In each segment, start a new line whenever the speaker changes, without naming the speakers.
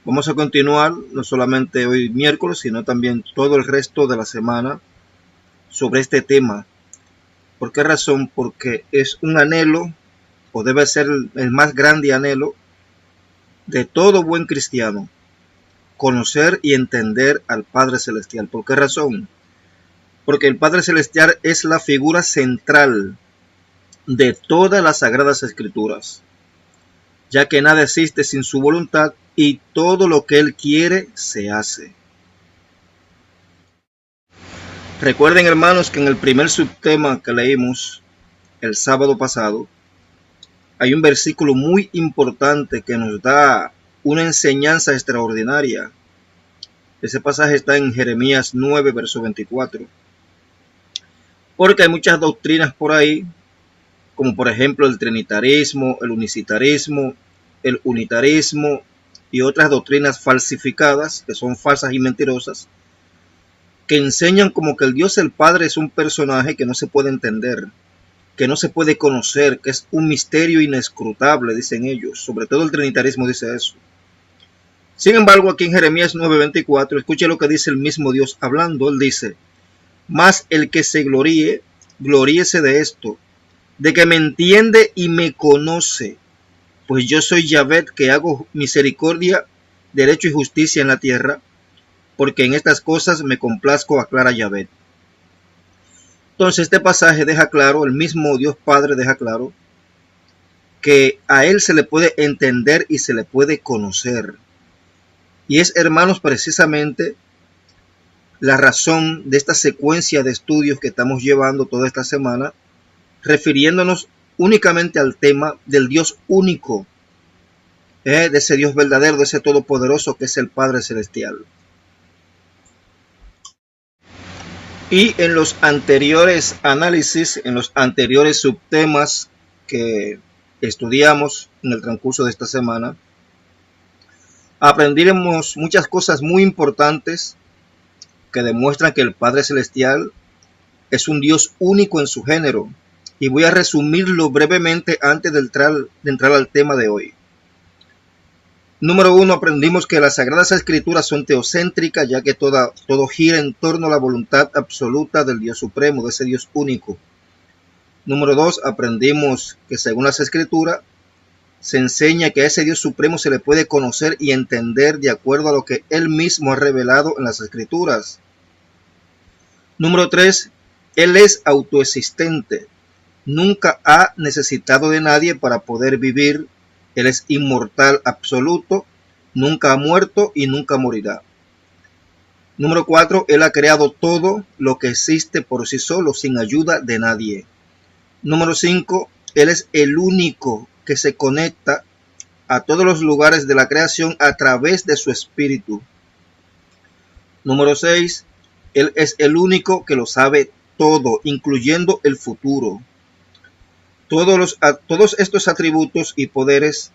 Vamos a continuar no solamente hoy miércoles, sino también todo el resto de la semana sobre este tema. ¿Por qué razón? Porque es un anhelo, o debe ser el más grande anhelo de todo buen cristiano, conocer y entender al Padre Celestial. ¿Por qué razón? Porque el Padre Celestial es la figura central de todas las Sagradas Escrituras, ya que nada existe sin su voluntad y todo lo que Él quiere se hace. Recuerden, hermanos, que en el primer subtema que leímos el sábado pasado, hay un versículo muy importante que nos da una enseñanza extraordinaria. Ese pasaje está en Jeremías 9, verso 24. Porque hay muchas doctrinas por ahí, como por ejemplo el trinitarismo, el unicitarismo, el unitarismo y otras doctrinas falsificadas, que son falsas y mentirosas, que enseñan como que el Dios el Padre es un personaje que no se puede entender, que no se puede conocer, que es un misterio inescrutable, dicen ellos. Sobre todo el trinitarismo dice eso. Sin embargo, aquí en Jeremías 9:24, escuche lo que dice el mismo Dios hablando. Él dice: mas el que se gloríe, gloríese de esto, de que me entiende y me conoce, pues yo soy Yahvé, que hago misericordia, derecho y justicia en la tierra, porque en estas cosas me complazco, aclara Yahvé. Entonces este pasaje deja claro, el mismo Dios Padre deja claro, que a Él se le puede entender y se le puede conocer. Y es, hermanos, precisamente la razón de esta secuencia de estudios que estamos llevando toda esta semana, refiriéndonos únicamente al tema del Dios único, de ese Dios verdadero, de ese todopoderoso que es el Padre Celestial. Y en los anteriores análisis, en los anteriores subtemas que estudiamos en el transcurso de esta semana, aprendiremos muchas cosas muy importantes que demuestran que el Padre Celestial es un Dios único en su género. Y voy a resumirlo brevemente antes de entrar al tema de hoy. Número 1, aprendimos que las Sagradas Escrituras son teocéntricas, ya que todo gira en torno a la voluntad absoluta del Dios Supremo, de ese Dios único. Número 2, aprendimos que según las Escrituras, se enseña que a ese Dios Supremo se le puede conocer y entender de acuerdo a lo que Él mismo ha revelado en las Escrituras. Número 3, Él es autoexistente. Nunca ha necesitado de nadie para poder vivir. Él es inmortal absoluto, nunca ha muerto y nunca morirá. Número 4, Él ha creado todo lo que existe por sí solo, sin ayuda de nadie. Número 5, Él es el único que se conecta a todos los lugares de la creación a través de su espíritu. Número 6, Él es el único que lo sabe todo, incluyendo el futuro. Todos estos atributos y poderes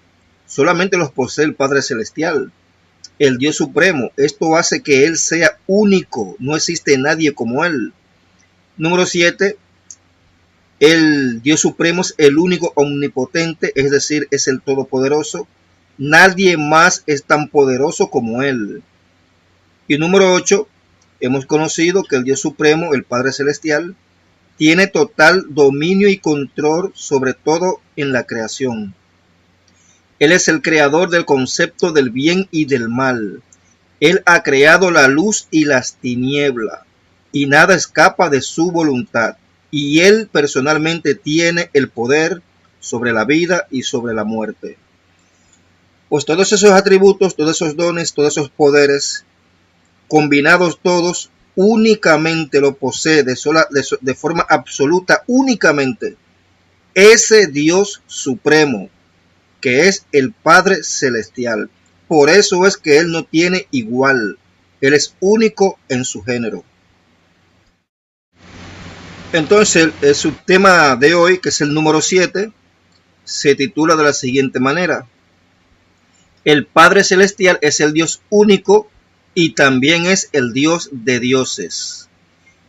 solamente los posee el Padre Celestial, el Dios Supremo. Esto hace que Él sea único, no existe nadie como Él. Número 7, el Dios Supremo es el único omnipotente, es decir, es el Todopoderoso. Nadie más es tan poderoso como Él. Y número 8, hemos conocido que el Dios Supremo, el Padre Celestial, tiene total dominio y control sobre todo en la creación. Él es el creador del concepto del bien y del mal. Él ha creado la luz y las tinieblas, y nada escapa de su voluntad. Y Él personalmente tiene el poder sobre la vida y sobre la muerte. Pues todos esos atributos, todos esos dones, todos esos poderes, combinados todos, únicamente lo posee de forma absoluta, únicamente ese Dios Supremo, que es el Padre Celestial. Por eso es que Él no tiene igual. Él es único en su género. Entonces, el subtema de hoy, que es el número 7, se titula de la siguiente manera: el Padre Celestial es el Dios único y también es el Dios de dioses.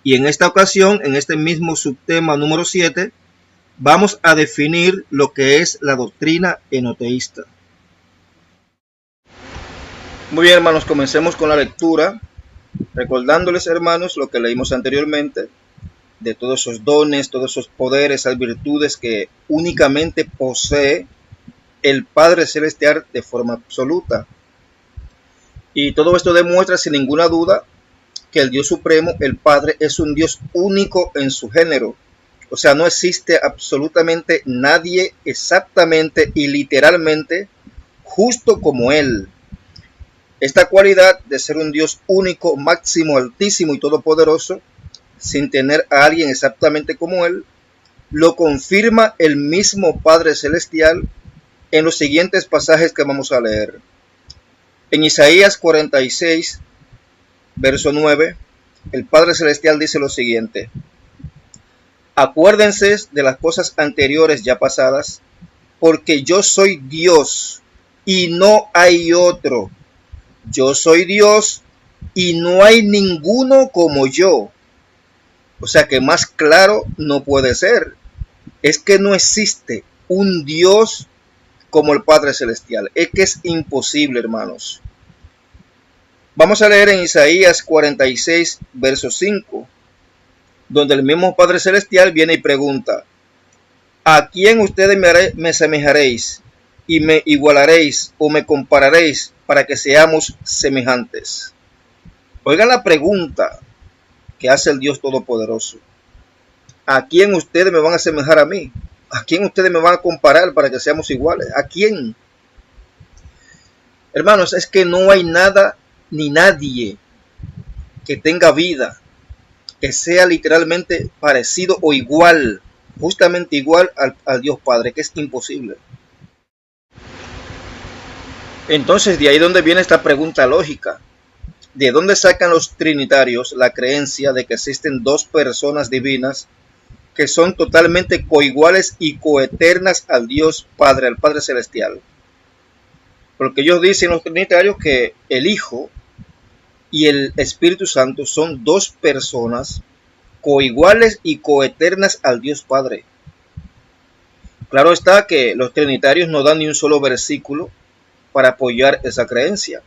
Y en esta ocasión, en este mismo subtema número 7, vamos a definir lo que es la doctrina enoteísta. Muy bien, hermanos, comencemos con la lectura, recordándoles, hermanos, lo que leímos anteriormente, de todos esos dones, todos esos poderes, esas virtudes que únicamente posee el Padre Celestial de forma absoluta. Y todo esto demuestra sin ninguna duda que el Dios Supremo, el Padre, es un Dios único en su género. O sea, no existe absolutamente nadie exactamente y literalmente justo como Él. Esta cualidad de ser un Dios único, máximo, altísimo y todopoderoso, sin tener a alguien exactamente como Él, lo confirma el mismo Padre Celestial en los siguientes pasajes que vamos a leer. En Isaías 46, verso 9, el Padre Celestial dice lo siguiente: acuérdense de las cosas anteriores ya pasadas, porque yo soy Dios y no hay otro. Yo soy Dios y no hay ninguno como yo. O sea que más claro no puede ser. Es que no existe un Dios como el Padre Celestial. Es que es imposible, hermanos. Vamos a leer en Isaías 46, verso 5, donde el mismo Padre Celestial viene y pregunta: ¿a quién ustedes me semejaréis y me igualaréis o me compararéis para que seamos semejantes? Oigan la pregunta que hace el Dios Todopoderoso. ¿A quién ustedes me van a asemejar a mí? ¿A quién ustedes me van a comparar para que seamos iguales? ¿A quién? Hermanos, es que no hay nada ni nadie que tenga vida, que sea literalmente parecido o igual, justamente igual al Dios Padre, que es imposible. Entonces, de ahí donde viene esta pregunta lógica. ¿De dónde sacan los trinitarios la creencia de que existen dos personas divinas que son totalmente coiguales y coeternas al Dios Padre, al Padre Celestial? Porque ellos dicen, los trinitarios, que el Hijo y el Espíritu Santo son dos personas coiguales y coeternas al Dios Padre. Claro está que los trinitarios no dan ni un solo versículo para apoyar esa creencia.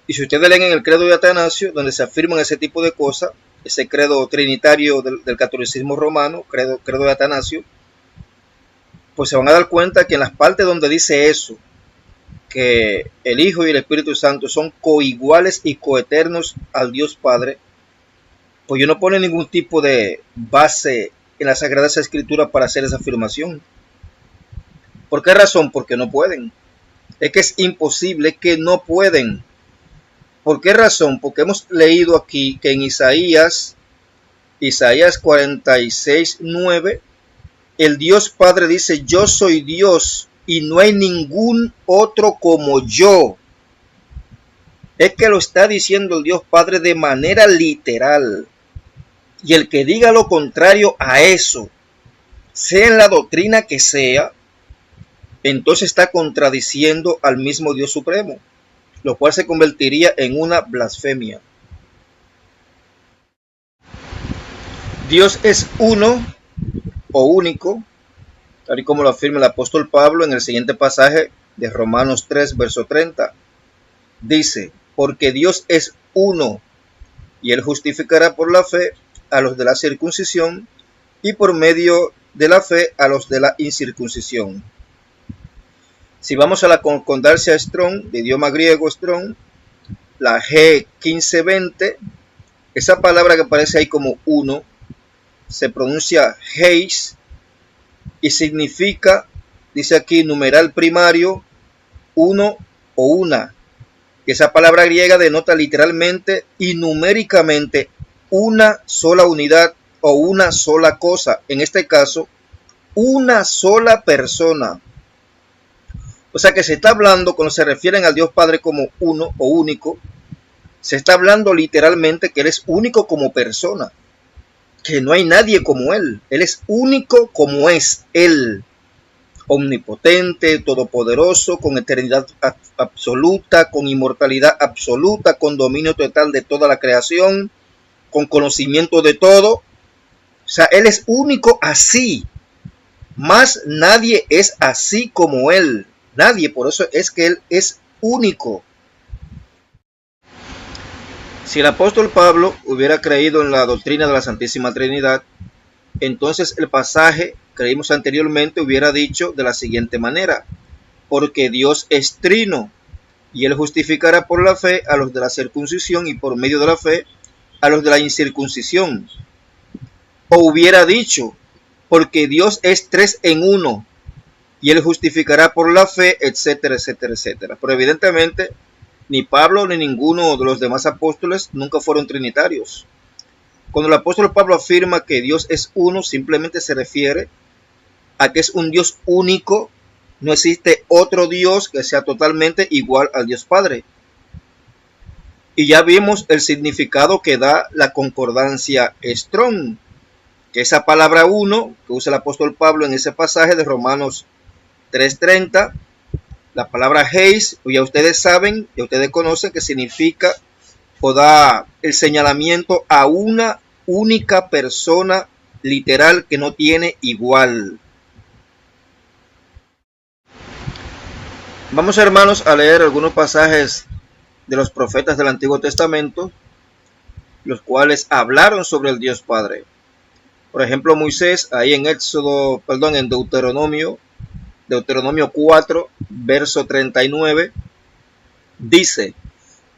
Y si ustedes leen en el credo de Atanasio, donde se afirman ese tipo de cosas, ese credo trinitario del catolicismo romano, credo de Atanasio, pues se van a dar cuenta que en las partes donde dice eso, que el Hijo y el Espíritu Santo son coiguales y coeternos al Dios Padre, pues yo no pone ningún tipo de base en las Sagradas Escrituras para hacer esa afirmación. ¿Por qué razón? Porque no pueden. Es que es imposible, que no pueden. ¿Por qué razón? Porque hemos leído aquí que en Isaías 46, 9, el Dios Padre dice: yo soy Dios y no hay ningún otro como yo. Es que lo está diciendo el Dios Padre de manera literal. Y el que diga lo contrario a eso, sea en la doctrina que sea, entonces está contradiciendo al mismo Dios Supremo, lo cual se convertiría en una blasfemia. Dios es uno o único, tal y como lo afirma el apóstol Pablo en el siguiente pasaje de Romanos 3, verso 30. Dice: porque Dios es uno, y Él justificará por la fe a los de la circuncisión y por medio de la fe a los de la incircuncisión. Si vamos a la concordancia Strong, de idioma griego Strong, la G1520, esa palabra que aparece ahí como uno, se pronuncia heis y significa, dice aquí, numeral primario, uno o una. Y esa palabra griega denota literalmente y numéricamente una sola unidad o una sola cosa. En este caso, una sola persona. O sea que se está hablando, cuando se refieren al Dios Padre como uno o único, se está hablando literalmente que Él es único como persona, que no hay nadie como Él. Él es único como es Él, omnipotente, todopoderoso, con eternidad absoluta, con inmortalidad absoluta, con dominio total de toda la creación, con conocimiento de todo. O sea, Él es único así, más nadie es así como Él. Nadie, por eso es que Él es único. Si el apóstol Pablo hubiera creído en la doctrina de la Santísima Trinidad, entonces el pasaje que leímos anteriormente hubiera dicho de la siguiente manera: porque Dios es trino, y él justificará por la fe a los de la circuncisión y por medio de la fe a los de la incircuncisión. O hubiera dicho: porque Dios es tres en uno, y él justificará por la fe, etcétera, etcétera, etcétera. Pero evidentemente ni Pablo ni ninguno de los demás apóstoles nunca fueron trinitarios. Cuando el apóstol Pablo afirma que Dios es uno, simplemente se refiere a que es un Dios único. No existe otro Dios que sea totalmente igual al Dios Padre. Y ya vimos el significado que da la concordancia Strong, que esa palabra uno que usa el apóstol Pablo en ese pasaje de Romanos 3:30, la palabra heis, ya ustedes saben, ya ustedes conocen que significa o da el señalamiento a una única persona literal que no tiene igual. Vamos, hermanos, a leer algunos pasajes de los profetas del Antiguo Testamento, los cuales hablaron sobre el Dios Padre. Por ejemplo, Moisés, ahí en Deuteronomio 4, verso 39, dice: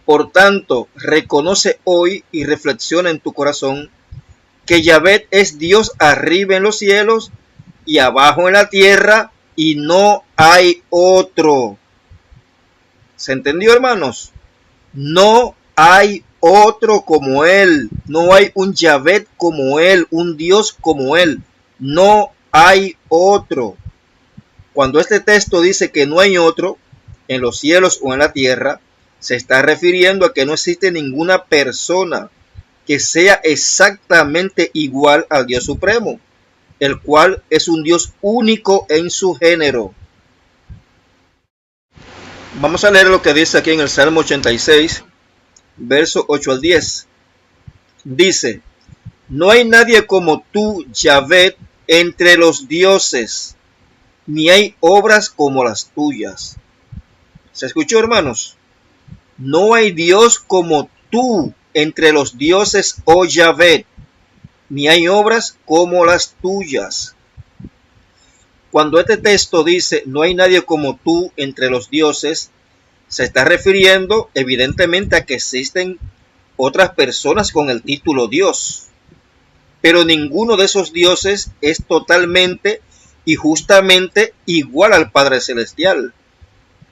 por tanto, reconoce hoy y reflexiona en tu corazón que Yahvé es Dios arriba en los cielos y abajo en la tierra, y no hay otro. ¿Se entendió, hermanos? No hay otro como él. No hay un Yahvé como él, un Dios como él. No hay otro. Cuando este texto dice que no hay otro en los cielos o en la tierra, se está refiriendo a que no existe ninguna persona que sea exactamente igual al Dios Supremo, el cual es un Dios único en su género. Vamos a leer lo que dice aquí en el Salmo 86, verso 8 al 10. Dice: no hay nadie como tú, Yahvé, entre los dioses, ni hay obras como las tuyas. ¿Se escuchó, hermanos? No hay Dios como tú entre los dioses, oh Yahvé, ni hay obras como las tuyas. Cuando este texto dice no hay nadie como tú entre los dioses, se está refiriendo evidentemente a que existen otras personas con el título Dios, pero ninguno de esos dioses es totalmente y justamente igual al Padre Celestial.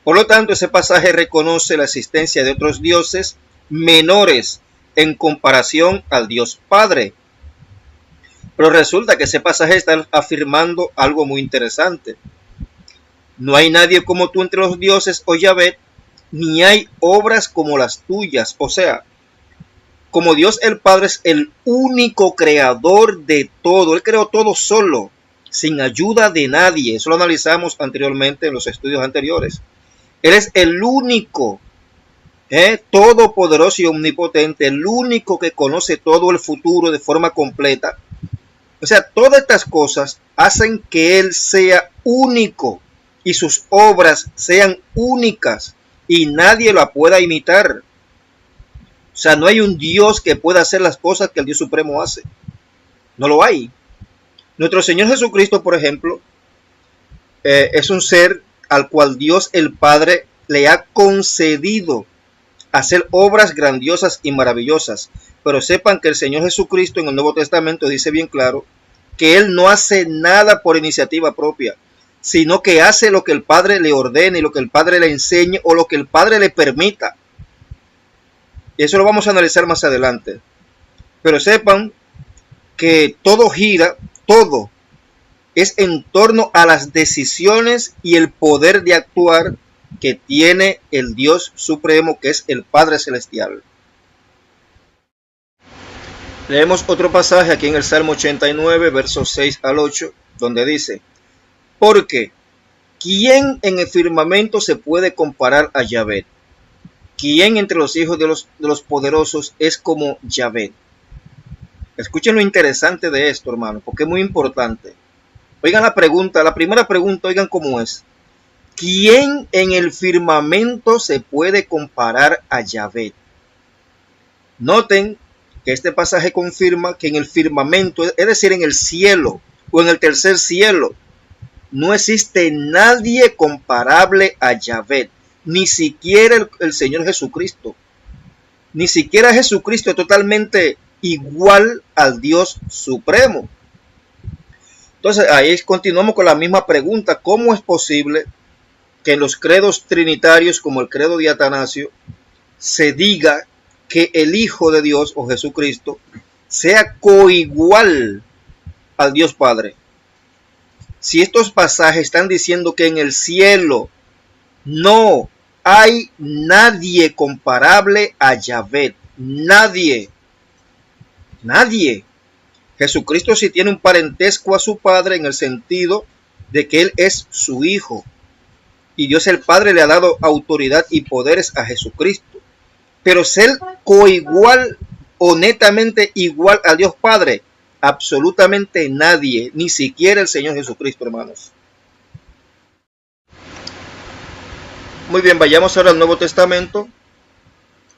Por lo tanto, ese pasaje reconoce la existencia de otros dioses menores en comparación al Dios Padre. Pero resulta que ese pasaje está afirmando algo muy interesante. No hay nadie como tú entre los dioses, oh Yahvé, ni hay obras como las tuyas. O sea, como Dios el Padre es el único creador de todo, Él creó todo solo, sin ayuda de nadie. Eso lo analizamos anteriormente en los estudios anteriores. Él es el único, todopoderoso y omnipotente, el único que conoce todo el futuro de forma completa. O sea, todas estas cosas hacen que Él sea único y sus obras sean únicas y nadie la pueda imitar. O sea, no hay un Dios que pueda hacer las cosas que el Dios Supremo hace. No lo hay. Nuestro Señor Jesucristo, por ejemplo, es un ser al cual Dios el Padre le ha concedido hacer obras grandiosas y maravillosas. Pero sepan que el Señor Jesucristo en el Nuevo Testamento dice bien claro que Él no hace nada por iniciativa propia, sino que hace lo que el Padre le ordene, lo que el Padre le enseñe o lo que el Padre le permita. Y eso lo vamos a analizar más adelante. Pero sepan que todo gira, todo es en torno a las decisiones y el poder de actuar que tiene el Dios Supremo, que es el Padre Celestial. Leemos otro pasaje aquí en el Salmo 89, versos 6 al 8, donde dice: porque ¿quién en el firmamento se puede comparar a Yahvé? ¿Quién entre los hijos de los poderosos es como Yahvé? Escuchen lo interesante de esto, hermano, porque es muy importante. Oigan la primera pregunta, oigan cómo es. ¿Quién en el firmamento se puede comparar a Yahvé? Noten que este pasaje confirma que en el firmamento, es decir, en el cielo o en el tercer cielo, no existe nadie comparable a Yahvé, ni siquiera el Señor Jesucristo. Ni siquiera Jesucristo es totalmente igual al Dios Supremo. Entonces ahí continuamos con la misma pregunta: ¿cómo es posible que en los credos trinitarios, como el credo de Atanasio, se diga que el Hijo de Dios o Jesucristo sea coigual al Dios Padre? Si estos pasajes están diciendo que en el cielo no hay nadie comparable a Yahvé, nadie. Jesucristo sí tiene un parentesco a su Padre en el sentido de que Él es su Hijo. Y Dios el Padre le ha dado autoridad y poderes a Jesucristo. Pero ser coigual o netamente igual a Dios Padre, absolutamente nadie, ni siquiera el Señor Jesucristo, hermanos. Muy bien, vayamos ahora al Nuevo Testamento.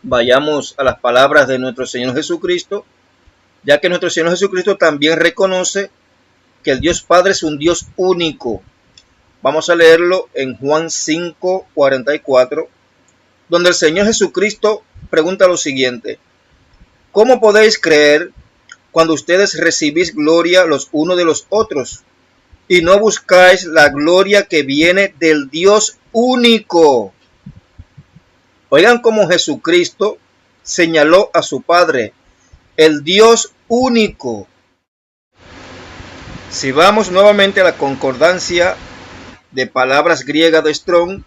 Vayamos a las palabras de nuestro Señor Jesucristo, ya que nuestro Señor Jesucristo también reconoce que el Dios Padre es un Dios único. Vamos a leerlo en Juan 5:44, donde el Señor Jesucristo pregunta lo siguiente: ¿cómo podéis creer cuando ustedes recibís gloria los unos de los otros y no buscáis la gloria que viene del Dios único? Oigan cómo Jesucristo señaló a su Padre, el Dios único. Si vamos nuevamente a la concordancia de palabras griegas de Strong,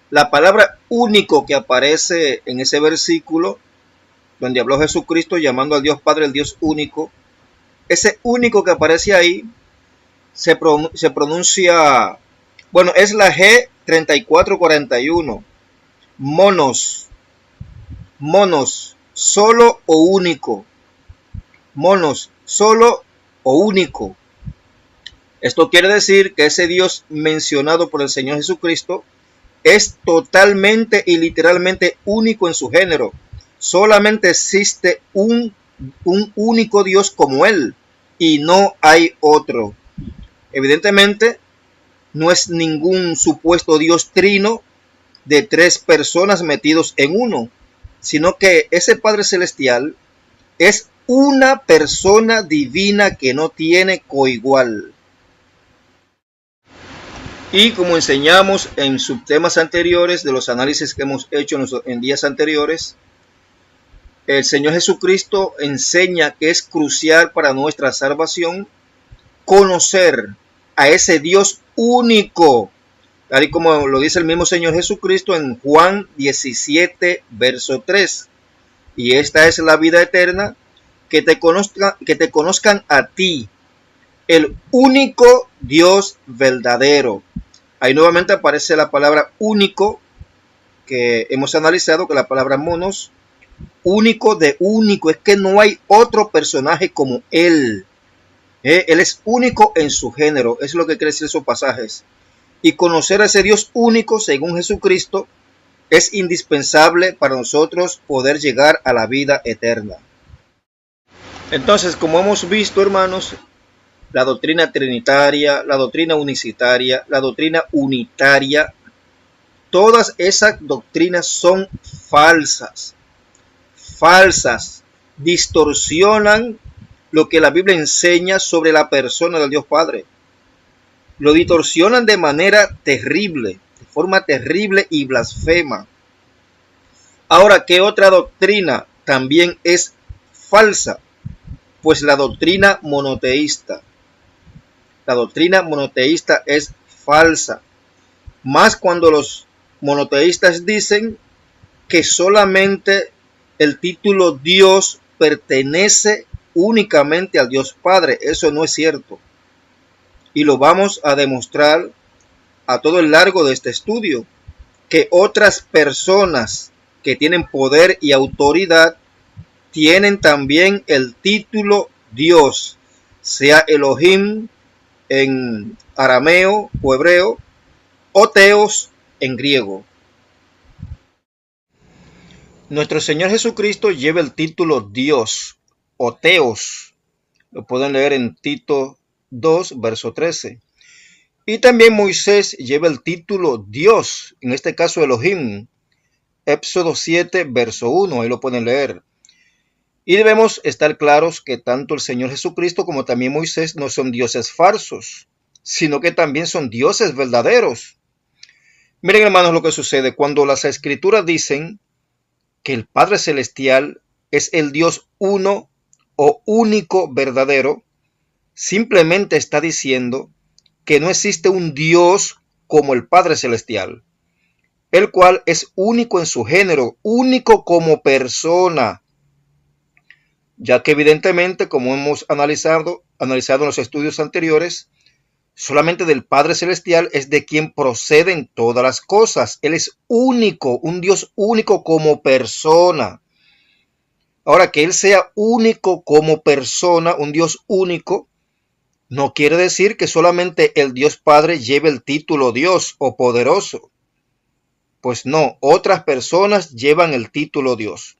la palabra único que aparece en ese versículo, donde habló Jesucristo llamando al Dios Padre el Dios único, ese único que aparece ahí se pronuncia, bueno, es la G3441, monos, solo o único, solo o único. Esto quiere decir que ese Dios mencionado por el Señor Jesucristo es totalmente y literalmente único en su género. Solamente existe un único Dios como Él y no hay otro. Evidentemente, no es ningún supuesto Dios trino de tres personas metidos en uno, sino que ese Padre Celestial es una persona divina que no tiene coigual. Y como enseñamos en subtemas anteriores de los análisis que hemos hecho en días anteriores, el Señor Jesucristo enseña que es crucial para nuestra salvación conocer a ese Dios único, tal y como lo dice el mismo Señor Jesucristo en Juan 17, verso 3. Y esta es la vida eterna, que te conozcan a ti, el único Dios verdadero. Ahí nuevamente aparece la palabra único, que hemos analizado, que la palabra monos, único de único, es que no hay otro personaje como Él. Él es único en su género, es lo que quiere decir esos pasajes. Y conocer a ese Dios único, según Jesucristo, es indispensable para nosotros poder llegar a la vida eterna. Entonces, como hemos visto, hermanos, la doctrina trinitaria, la doctrina unicitaria, la doctrina unitaria, todas esas doctrinas son falsas, distorsionan lo que la Biblia enseña sobre la persona del Dios Padre. Lo distorsionan de manera terrible, de forma terrible y blasfema. Ahora, ¿qué otra doctrina también es falsa? Pues la doctrina monoteísta. La doctrina monoteísta es falsa. Más cuando los monoteístas dicen que solamente el título Dios pertenece únicamente al Dios Padre. Eso no es cierto. Y lo vamos a demostrar a todo el largo de este estudio, que otras personas que tienen poder y autoridad tienen también el título Dios, sea Elohim en arameo o hebreo, o Theos en griego. Nuestro Señor Jesucristo lleva el título Dios o Teos. Lo pueden leer en Tito 2, verso 13. Y también Moisés lleva el título Dios, en este caso Elohim. Éxodo 7, verso 1, ahí lo pueden leer. Y debemos estar claros que tanto el Señor Jesucristo como también Moisés no son dioses falsos, sino que también son dioses verdaderos. Miren, hermanos, lo que sucede cuando las escrituras dicen que el Padre Celestial es el Dios uno o único verdadero. Simplemente está diciendo que no existe un Dios como el Padre Celestial, el cual es único en su género, único como persona, ya que evidentemente, como hemos analizado en los estudios anteriores, solamente del Padre Celestial es de quien proceden todas las cosas. Él es único, un Dios único como persona. Ahora, que Él sea único como persona, un Dios único, no quiere decir que solamente el Dios Padre lleve el título Dios o poderoso. Pues no, otras personas llevan el título Dios.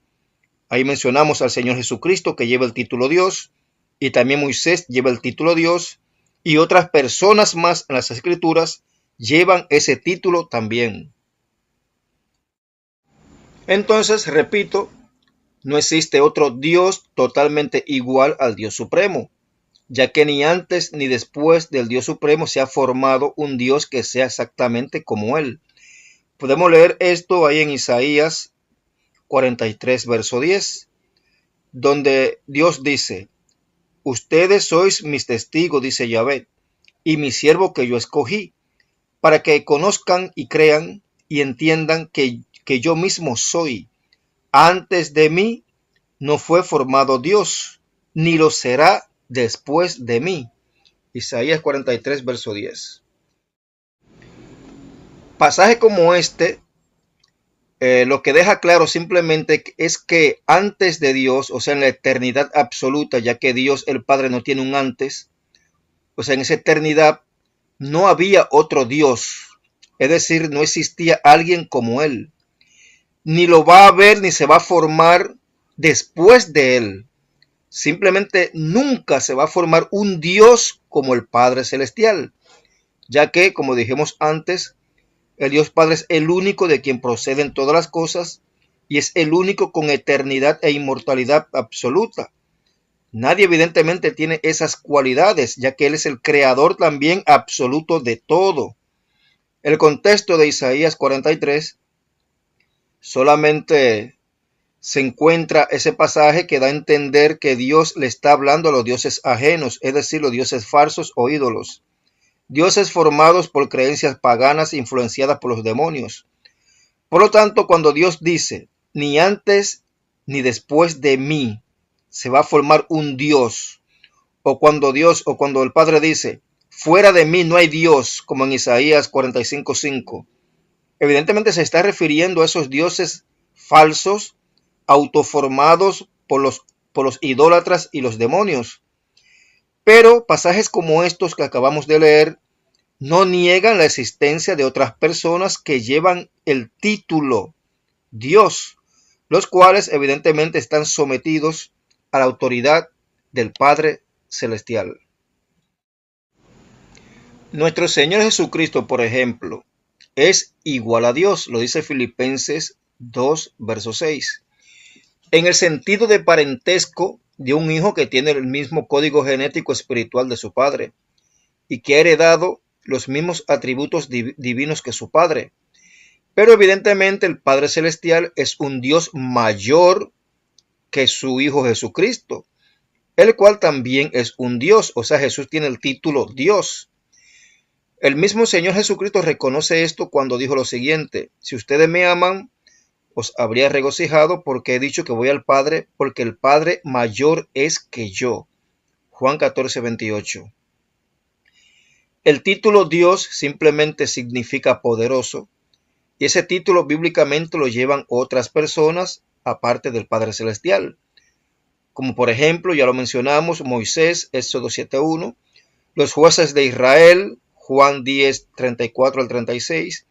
Ahí mencionamos al Señor Jesucristo que lleva el título Dios, y también Moisés lleva el título Dios, y otras personas más en las Escrituras llevan ese título también. Entonces, repito, no existe otro Dios totalmente igual al Dios Supremo, ya que ni antes ni después del Dios Supremo se ha formado un Dios que sea exactamente como Él. Podemos leer esto ahí en Isaías 43, verso 10, donde Dios dice: ustedes sois mis testigos, dice Yahvé, y mi siervo que yo escogí, para que conozcan y crean y entiendan que yo mismo soy. Antes de mí no fue formado Dios, ni lo será después de mí. Isaías 43, verso 10. Pasaje como este, lo que deja claro simplemente es que antes de Dios, o sea, en la eternidad absoluta, ya que Dios el Padre no tiene un antes, o sea, en esa eternidad no había otro Dios. Es decir, no existía alguien como Él. Ni lo va a haber ni se va a formar después de Él. Simplemente nunca se va a formar un Dios como el Padre Celestial, ya que, como dijimos antes, el Dios Padre es el único de quien proceden todas las cosas y es el único con eternidad e inmortalidad absoluta. Nadie evidentemente tiene esas cualidades, ya que Él es el creador también absoluto de todo. El contexto de Isaías 43 solamente se encuentra ese pasaje que da a entender que Dios le está hablando a los dioses ajenos, es decir, los dioses falsos o ídolos. Dioses formados por creencias paganas influenciadas por los demonios. Por lo tanto, cuando Dios dice, ni antes ni después de mí se va a formar un Dios, o cuando el Padre dice, fuera de mí no hay Dios, como en Isaías 45:5, evidentemente se está refiriendo a esos dioses falsos, autoformados por los idólatras y los demonios. Pero pasajes como estos que acabamos de leer no niegan la existencia de otras personas que llevan el título Dios, los cuales evidentemente están sometidos a la autoridad del Padre Celestial. Nuestro Señor Jesucristo, por ejemplo, es igual a Dios, lo dice Filipenses 2, verso 6. En el sentido de parentesco de un hijo que tiene el mismo código genético espiritual de su padre y que ha heredado los mismos atributos divinos que su padre. Pero evidentemente el Padre Celestial es un Dios mayor que su Hijo Jesucristo, el cual también es un Dios, o sea, Jesús tiene el título Dios. El mismo Señor Jesucristo reconoce esto cuando dijo lo siguiente: si ustedes me aman, os habría regocijado porque he dicho que voy al Padre, porque el Padre mayor es que yo. Juan 14:28. El título Dios simplemente significa poderoso, y ese título bíblicamente lo llevan otras personas aparte del Padre Celestial. Como por ejemplo, ya lo mencionamos, Moisés, Éxodo 7:1, los jueces de Israel, Juan 10:34 al 36,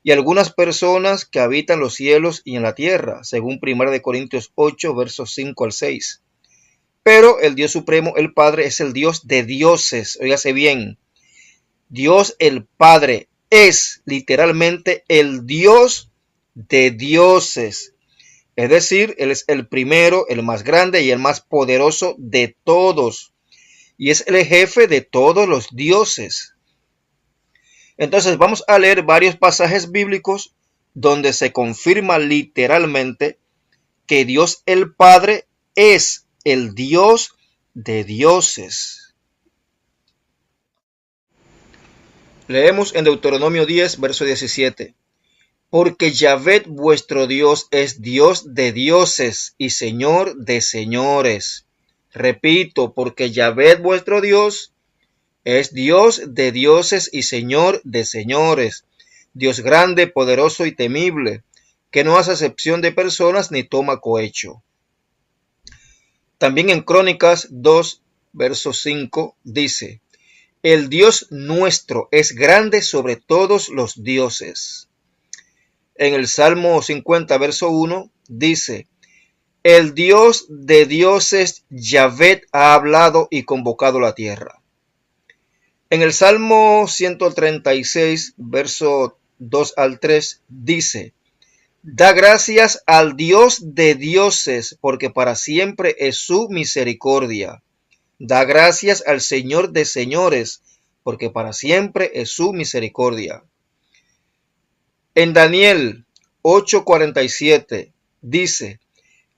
y algunas personas que habitan los cielos y en la tierra, según 1 Corintios 8, versos 5 al 6. Pero el Dios supremo, el Padre, es el Dios de dioses. Óigase bien, Dios el Padre es literalmente el Dios de dioses. Es decir, Él es el primero, el más grande y el más poderoso de todos. Y es el jefe de todos los dioses. Entonces vamos a leer varios pasajes bíblicos donde se confirma literalmente que Dios el Padre es el Dios de dioses. Leemos en Deuteronomio 10, verso 17. Porque Yahvé vuestro Dios es Dios de dioses y Señor de señores. Repito, porque Yahvé vuestro Dios es Dios de dioses y Señor de señores. Dios grande, poderoso y temible, que no hace acepción de personas ni toma cohecho. También en Crónicas 2, verso 5 dice: el Dios nuestro es grande sobre todos los dioses. En el Salmo 50, verso 1 dice: el Dios de dioses Yahvé ha hablado y convocado la tierra. En el Salmo 136, verso 2 al 3 dice: da gracias al Dios de dioses, porque para siempre es su misericordia. Da gracias al Señor de señores, porque para siempre es su misericordia. En Daniel 8:47 dice: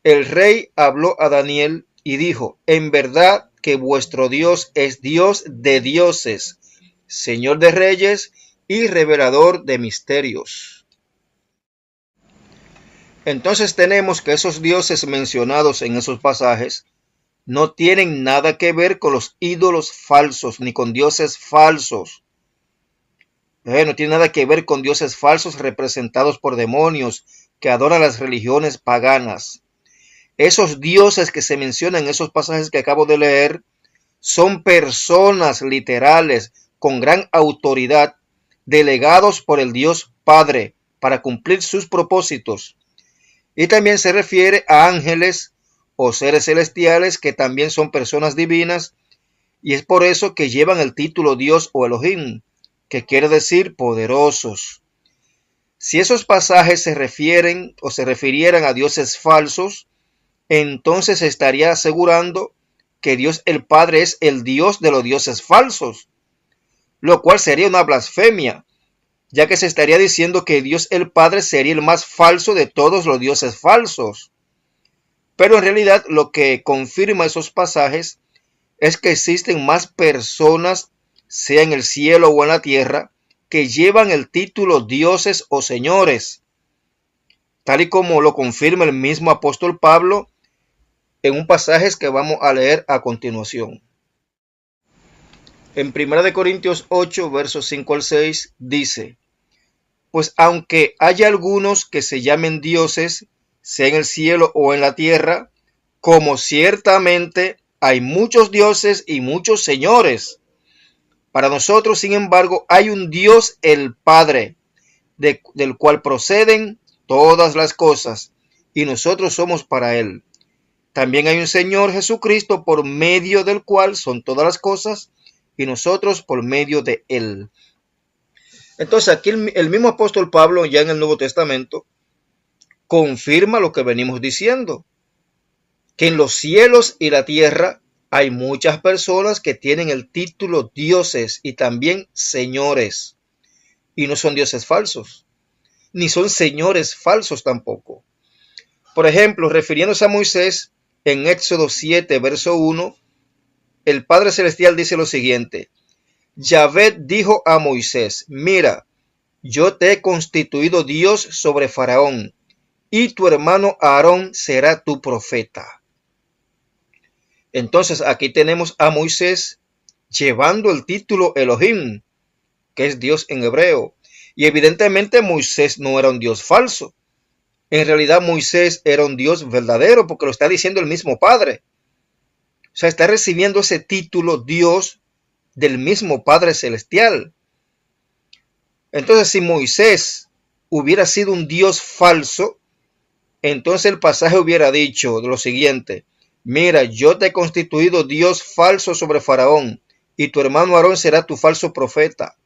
el rey habló a Daniel y dijo: en verdad que vuestro Dios es Dios de dioses, Señor de reyes y revelador de misterios. Entonces tenemos que esos dioses mencionados en esos pasajes no tienen nada que ver con los ídolos falsos ni con dioses falsos. No tiene nada que ver con dioses falsos representados por demonios que adoran las religiones paganas. Esos dioses que se mencionan en esos pasajes que acabo de leer son personas literales con gran autoridad, delegados por el Dios Padre para cumplir sus propósitos. Y también se refiere a ángeles o seres celestiales que también son personas divinas, y es por eso que llevan el título Dios o Elohim, que quiere decir poderosos. Si esos pasajes se refieren o se refirieran a dioses falsos, entonces se estaría asegurando que Dios el Padre es el Dios de los dioses falsos, lo cual sería una blasfemia, ya que se estaría diciendo que Dios el Padre sería el más falso de todos los dioses falsos. Pero en realidad lo que confirma esos pasajes es que existen más personas, sea en el cielo o en la tierra, que llevan el título dioses o señores, tal y como lo confirma el mismo apóstol Pablo en un pasaje que vamos a leer a continuación. En 1 Corintios 8, versos 5 al 6 dice: pues aunque haya algunos que se llamen dioses, sea en el cielo o en la tierra, como ciertamente hay muchos dioses y muchos señores, para nosotros, sin embargo, hay un Dios el Padre, del cual proceden todas las cosas, y nosotros somos para Él. También hay un Señor Jesucristo, por medio del cual son todas las cosas, y nosotros por medio de Él. Entonces aquí el mismo apóstol Pablo, ya en el Nuevo Testamento, confirma lo que venimos diciendo, que en los cielos y la tierra hay muchas personas que tienen el título dioses y también señores, y no son dioses falsos, ni son señores falsos tampoco. Por ejemplo, refiriéndose a Moisés, en Éxodo 7, verso 1, el Padre Celestial dice lo siguiente: Yahvé dijo a Moisés: mira, yo te he constituido Dios sobre Faraón, y tu hermano Aarón será tu profeta. Entonces aquí tenemos a Moisés llevando el título Elohim, que es Dios en hebreo. Y evidentemente Moisés no era un Dios falso. En realidad Moisés era un Dios verdadero, porque lo está diciendo el mismo Padre. O sea, está recibiendo ese título Dios del mismo Padre Celestial. Entonces, si Moisés hubiera sido un Dios falso, entonces el pasaje hubiera dicho lo siguiente: mira, yo te he constituido Dios falso sobre Faraón, y tu hermano Aarón será tu falso profeta.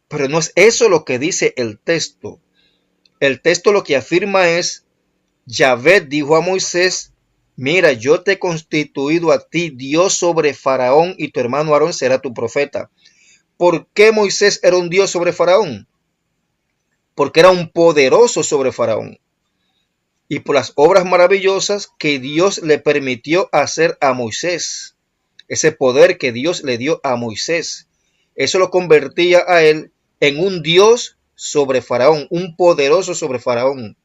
Pero no es eso lo que dice el texto. El texto lo que afirma es: Yahvé dijo a Moisés, mira, yo te he constituido a ti Dios sobre Faraón, y tu hermano Aarón será tu profeta. ¿Por qué Moisés era un Dios sobre Faraón? Porque era un poderoso sobre Faraón. Y por las obras maravillosas que Dios le permitió hacer a Moisés. Ese poder que Dios le dio a Moisés. Eso lo convertía a él en un Dios sobre Faraón, un poderoso sobre Faraón.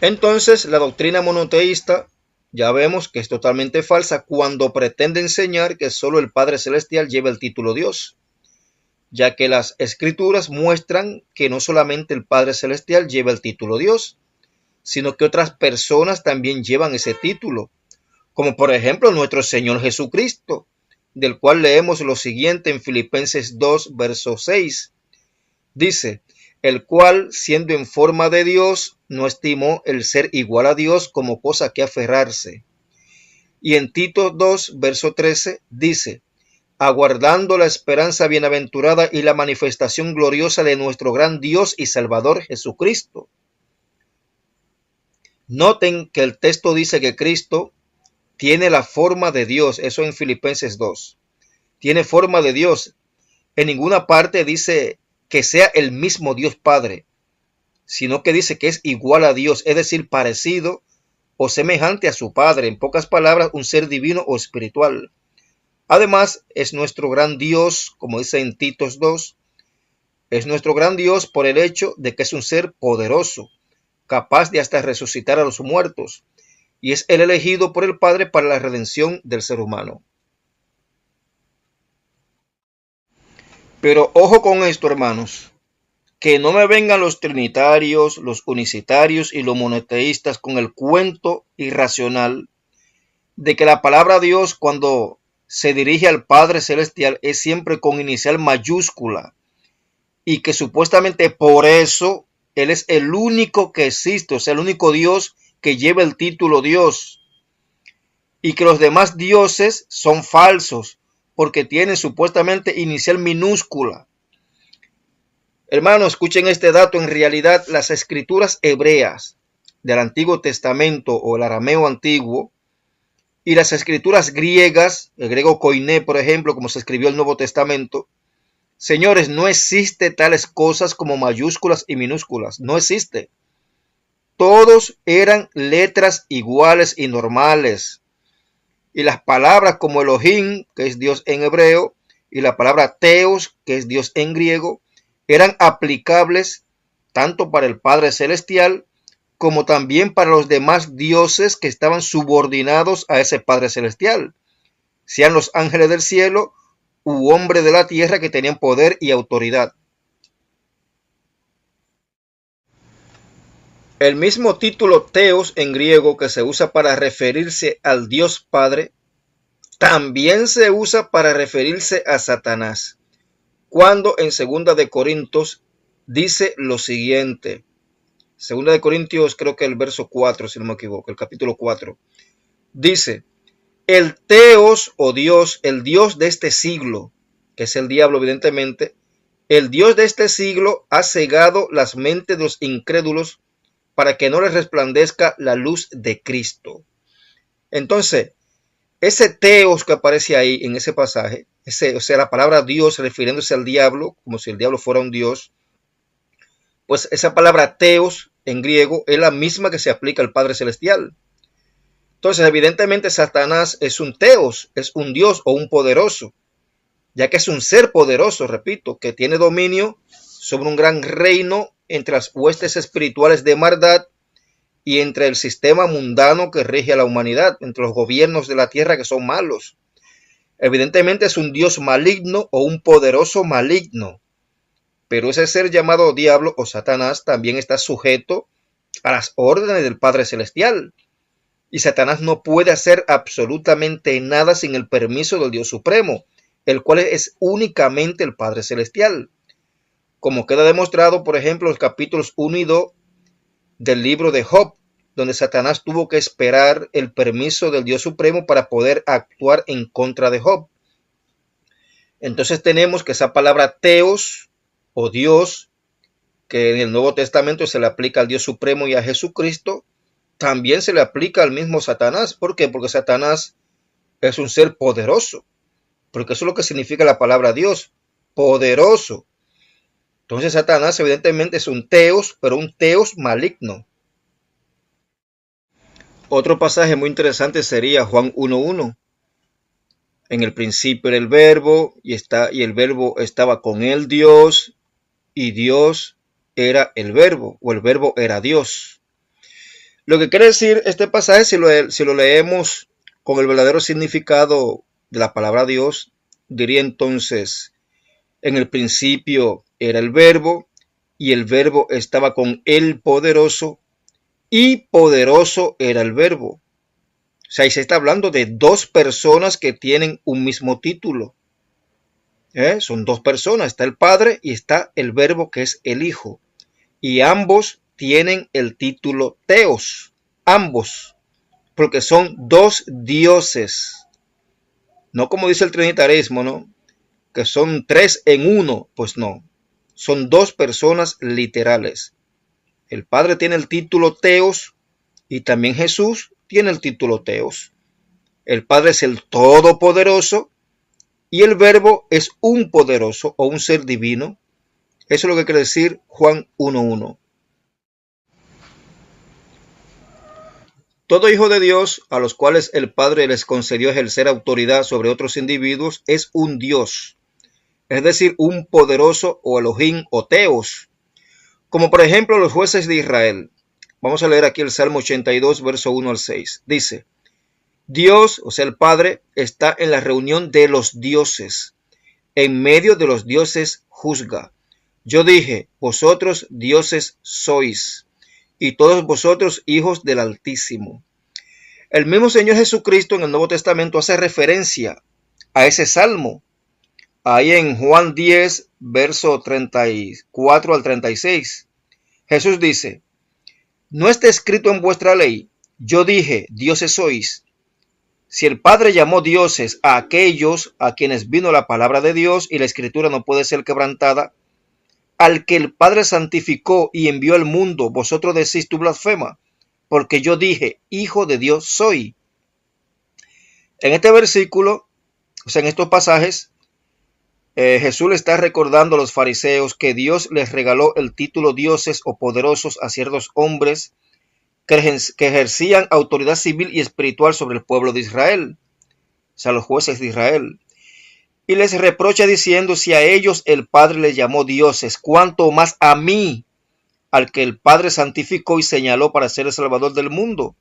Entonces, la doctrina monoteísta ya vemos que es totalmente falsa cuando pretende enseñar que solo el Padre Celestial lleva el título Dios, ya que las Escrituras muestran que no solamente el Padre Celestial lleva el título Dios, sino que otras personas también llevan ese título, como por ejemplo nuestro Señor Jesucristo, del cual leemos lo siguiente en Filipenses 2, verso 6. Dice: el cual, siendo en forma de Dios, no estimó el ser igual a Dios como cosa que aferrarse. Y en Tito 2, verso 13, dice: aguardando la esperanza bienaventurada y la manifestación gloriosa de nuestro gran Dios y Salvador Jesucristo. Noten que el texto dice que Cristo tiene la forma de Dios, eso en Filipenses 2. Tiene forma de Dios. En ninguna parte dice que sea el mismo Dios Padre, sino que dice que es igual a Dios, es decir, parecido o semejante a su Padre. En pocas palabras, un ser divino o espiritual. Además, es nuestro gran Dios, como dice en Titos 2, es nuestro gran Dios por el hecho de que es un ser poderoso, capaz de hasta resucitar a los muertos, y es el elegido por el Padre para la redención del ser humano. Pero ojo con esto, hermanos, que no me vengan los trinitarios, los unicitarios y los monoteístas con el cuento irracional de que la palabra Dios, cuando se dirige al Padre Celestial, es siempre con inicial mayúscula, y que supuestamente por eso Él es el único que existe, o sea, el único Dios que lleva el título Dios, y que los demás dioses son falsos porque tienen supuestamente inicial minúscula. Hermanos, escuchen este dato. En realidad, las escrituras hebreas del Antiguo Testamento o el arameo antiguo y las escrituras griegas, el griego koiné, por ejemplo, como se escribió el Nuevo Testamento, señores, no existe tales cosas como mayúsculas y minúsculas. No existe. Todos eran letras iguales y normales. Y las palabras como Elohim, que es Dios en hebreo, y la palabra Theos, que es Dios en griego, eran aplicables tanto para el Padre Celestial como también para los demás dioses que estaban subordinados a ese Padre Celestial, sean los ángeles del cielo u hombres de la tierra que tenían poder y autoridad. El mismo título Theos en griego que se usa para referirse al Dios Padre, también se usa para referirse a Satanás, cuando en 2 de Corintios dice lo siguiente. 2 de Corintios, creo que el verso 4, si no me equivoco, el capítulo 4. Dice: el Theos o Dios, el Dios de este siglo, que es el diablo evidentemente, el Dios de este siglo ha cegado las mentes de los incrédulos para que no les resplandezca la luz de Cristo. Entonces, ese Theos que aparece ahí en ese pasaje, o sea, la palabra Dios refiriéndose al diablo, como si el diablo fuera un Dios, pues esa palabra Theos en griego es la misma que se aplica al Padre Celestial. Entonces, evidentemente, Satanás es un Theos, es un Dios o un poderoso, ya que es un ser poderoso, repito, que tiene dominio sobre un gran reino entre las huestes espirituales de maldad y entre el sistema mundano que rige a la humanidad, entre los gobiernos de la tierra que son malos. Evidentemente es un Dios maligno o un poderoso maligno, pero ese ser llamado diablo o Satanás también está sujeto a las órdenes del Padre Celestial, y Satanás no puede hacer absolutamente nada sin el permiso del Dios Supremo. el cual es únicamente el Padre Celestial, como queda demostrado, por ejemplo, en los capítulos 1 y 2 del libro de Job, donde Satanás tuvo que esperar el permiso del Dios Supremo para poder actuar en contra de Job. Entonces tenemos que esa palabra teos o Dios, que en el Nuevo Testamento se le aplica al Dios Supremo y a Jesucristo, también se le aplica al mismo Satanás. ¿Por qué? Porque Satanás es un ser poderoso, porque eso es lo que significa la palabra Dios, poderoso. Entonces Satanás evidentemente es un teos, pero un teos maligno. Otro pasaje muy interesante sería Juan 1:1. En el principio era el verbo y el verbo estaba con el Dios y Dios era el verbo o el verbo era Dios. Lo que quiere decir este pasaje, si lo leemos con el verdadero significado de la palabra Dios, diría entonces, en el principio era el verbo y el verbo estaba con el poderoso y poderoso era el verbo. O sea, ahí se está hablando de dos personas que tienen un mismo título. Son dos personas, está el Padre y está el Verbo que es el Hijo. Y ambos tienen el título Teos, ambos, porque son dos dioses. No como dice el trinitarismo, ¿no? Que son tres en uno, pues no. Son dos personas literales. El Padre tiene el título Teos y también Jesús tiene el título Teos. El Padre es el Todopoderoso y el Verbo es un poderoso o un ser divino. Eso es lo que quiere decir Juan 1:1. Todo hijo de Dios, a los cuales el Padre les concedió ejercer autoridad sobre otros individuos, es un Dios, es decir, un poderoso o Elohim o Teos, como por ejemplo los jueces de Israel. Vamos a leer aquí el Salmo 82, verso 1 al 6. Dice: Dios, o sea el Padre, está en la reunión de los dioses. En medio de los dioses juzga. Yo dije, vosotros dioses sois, y todos vosotros hijos del Altísimo. El mismo Señor Jesucristo en el Nuevo Testamento hace referencia a ese salmo. Ahí en Juan 10, verso 34 al 36. Jesús dice: ¿no está escrito en vuestra ley? Yo dije, dioses sois. Si el Padre llamó dioses a aquellos a quienes vino la palabra de Dios y la Escritura no puede ser quebrantada, al que el Padre santificó y envió al mundo, vosotros decís tú blasfema, porque yo dije, hijo de Dios soy. En este versículo, o sea, en estos pasajes, Jesús le está recordando a los fariseos que Dios les regaló el título dioses o poderosos a ciertos hombres que ejercían autoridad civil y espiritual sobre el pueblo de Israel, o sea, los jueces de Israel. Y les reprocha diciendo, si a ellos el Padre les llamó dioses, ¿cuánto más a mí, al que el Padre santificó y señaló para ser el Salvador del mundo?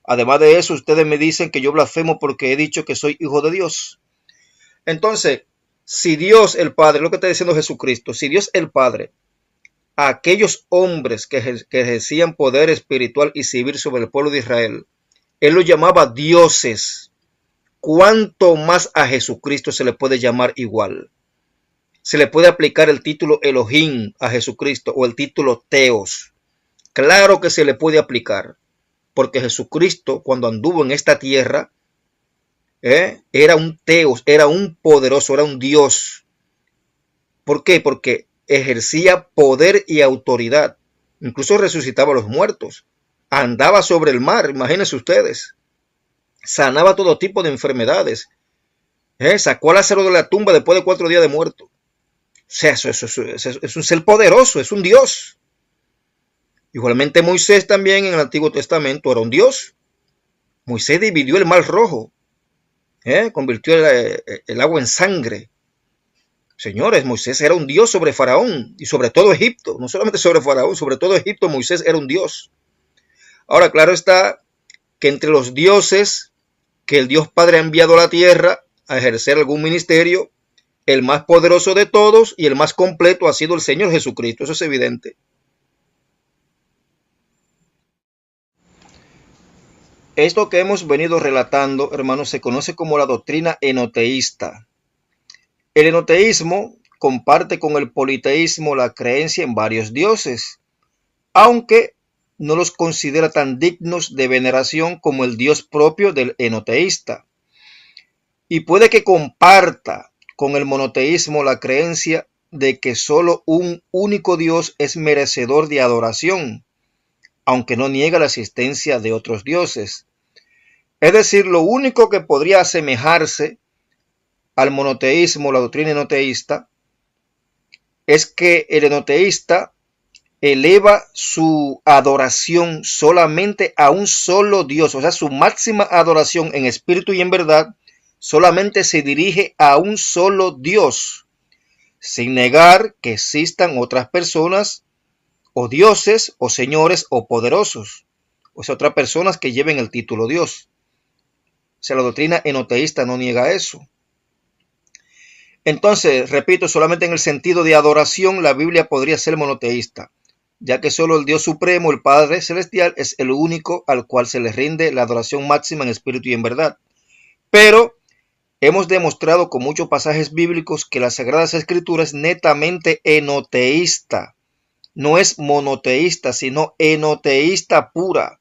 Además de eso, ustedes me dicen que yo blasfemo porque he dicho que soy hijo de Dios. Entonces, si Dios el Padre, lo que está diciendo Jesucristo, si Dios el Padre, a aquellos hombres que ejercían poder espiritual y civil sobre el pueblo de Israel, Él los llamaba dioses, ¿cuánto más a Jesucristo se le puede llamar igual? Se le puede aplicar el título Elohim a Jesucristo o el título Teos. Claro que se le puede aplicar, porque Jesucristo, cuando anduvo en esta tierra, era un Teos, era un poderoso, era un Dios. ¿Por qué? Porque ejercía poder y autoridad. Incluso resucitaba a los muertos. Andaba sobre el mar, imagínense ustedes. Sanaba todo tipo de enfermedades. Sacó a Lázaro de la tumba después de 4 días de muerto. O sea, eso es un ser poderoso, es un Dios. Igualmente Moisés también en el Antiguo Testamento era un Dios. Moisés dividió el mar rojo. Convirtió el agua en sangre. Señores, Moisés era un Dios sobre Faraón y sobre todo Egipto. No solamente sobre Faraón, sobre todo Egipto, Moisés era un Dios. Ahora, claro está que entre los dioses que el Dios Padre ha enviado a la tierra a ejercer algún ministerio, el más poderoso de todos y el más completo ha sido el Señor Jesucristo. Eso es evidente. Esto que hemos venido relatando, hermanos, se conoce como la doctrina enoteísta. El enoteísmo comparte con el politeísmo la creencia en varios dioses, aunque no los considera tan dignos de veneración como el dios propio del enoteísta. Y puede que comparta con el monoteísmo la creencia de que solo un único Dios es merecedor de adoración, aunque no niega la existencia de otros dioses. Es decir, lo único que podría asemejarse al monoteísmo, la doctrina enoteísta, es que el enoteísta eleva su adoración solamente a un solo Dios, o sea, su máxima adoración en espíritu y en verdad solamente se dirige a un solo Dios, sin negar que existan otras personas o dioses o señores o poderosos, o sea, otras personas que lleven el título Dios. O sea, la doctrina enoteísta no niega eso. Entonces, repito, solamente en el sentido de adoración la Biblia podría ser monoteísta, ya que solo el Dios Supremo, el Padre Celestial, es el único al cual se le rinde la adoración máxima en espíritu y en verdad. Pero hemos demostrado con muchos pasajes bíblicos que las Sagradas Escrituras es netamente enoteísta. No es monoteísta, sino enoteísta pura.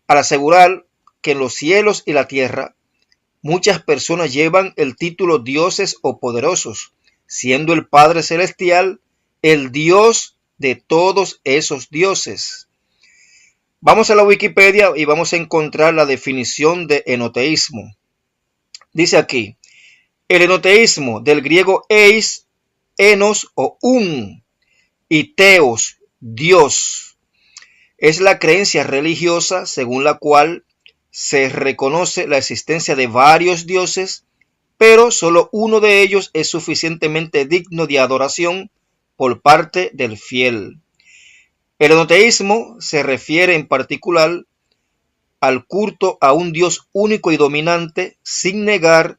Al asegurar que en los cielos y la tierra muchas personas llevan el título dioses o poderosos, siendo el Padre Celestial el Dios de todos esos dioses. Vamos a la Wikipedia y vamos a encontrar la definición de enoteísmo. Dice aquí, el enoteísmo, del griego eis, enos o y theos, Dios, es la creencia religiosa según la cual se reconoce la existencia de varios dioses, pero solo uno de ellos es suficientemente digno de adoración por parte del fiel. El enoteísmo se refiere en particular al culto a un Dios único y dominante, sin negar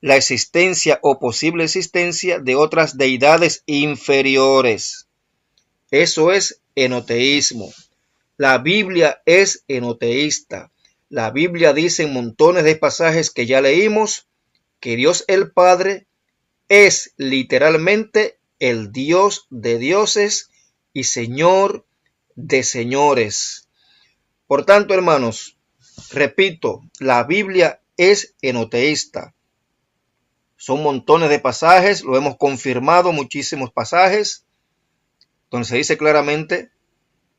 la existencia o posible existencia de otras deidades inferiores. Eso es enoteísmo. La Biblia es enoteísta. La Biblia dice en montones de pasajes que ya leímos que Dios el Padre es literalmente el Dios de dioses y Señor de señores. Por tanto, hermanos, repito, la Biblia es enoteísta. Son montones de pasajes, lo hemos confirmado, muchísimos pasajes, donde se dice claramente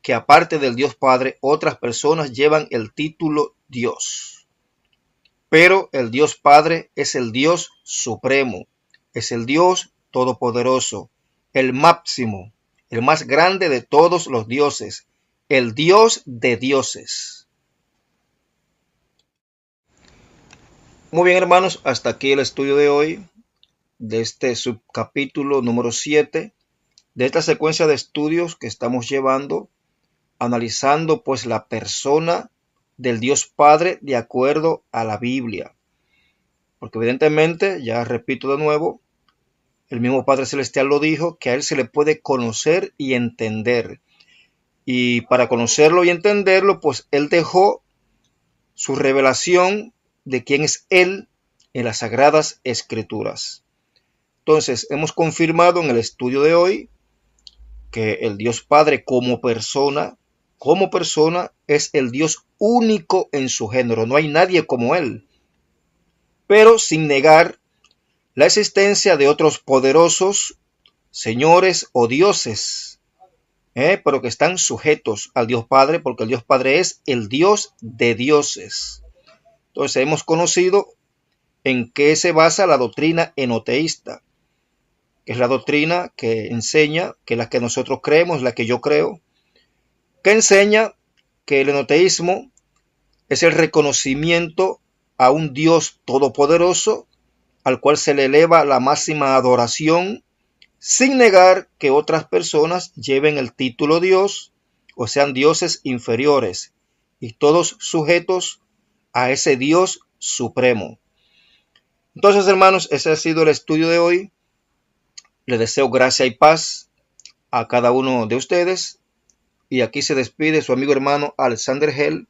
que aparte del Dios Padre, otras personas llevan el título Dios. Pero el Dios Padre es el Dios supremo, es el Dios todopoderoso, el máximo, el más grande de todos los dioses, el Dios de dioses. Muy bien, hermanos, hasta aquí el estudio de hoy, de este subcapítulo número 7, de esta secuencia de estudios que estamos llevando, analizando pues la persona del Dios Padre de acuerdo a la Biblia. Porque evidentemente, ya repito de nuevo, el mismo Padre Celestial lo dijo, que a Él se le puede conocer y entender. Y para conocerlo y entenderlo, pues Él dejó su revelación de quién es Él en las Sagradas Escrituras. Entonces, hemos confirmado en el estudio de hoy que el Dios Padre como persona es el Dios único en su género. No hay nadie como Él. Pero sin negar la existencia de otros poderosos señores o dioses, pero que están sujetos al Dios Padre, porque el Dios Padre es el Dios de dioses. Entonces hemos conocido en qué se basa la doctrina enoteísta, que es la doctrina que enseña, que es la que nosotros creemos, la que yo creo, que enseña que el enoteísmo es el reconocimiento a un Dios todopoderoso, al cual se le eleva la máxima adoración, sin negar que otras personas lleven el título Dios, o sean dioses inferiores, y todos sujetos a ese Dios supremo. Entonces, hermanos, ese ha sido el estudio de hoy. Les deseo gracia y paz a cada uno de ustedes. Y aquí se despide su amigo hermano Alexander Hell,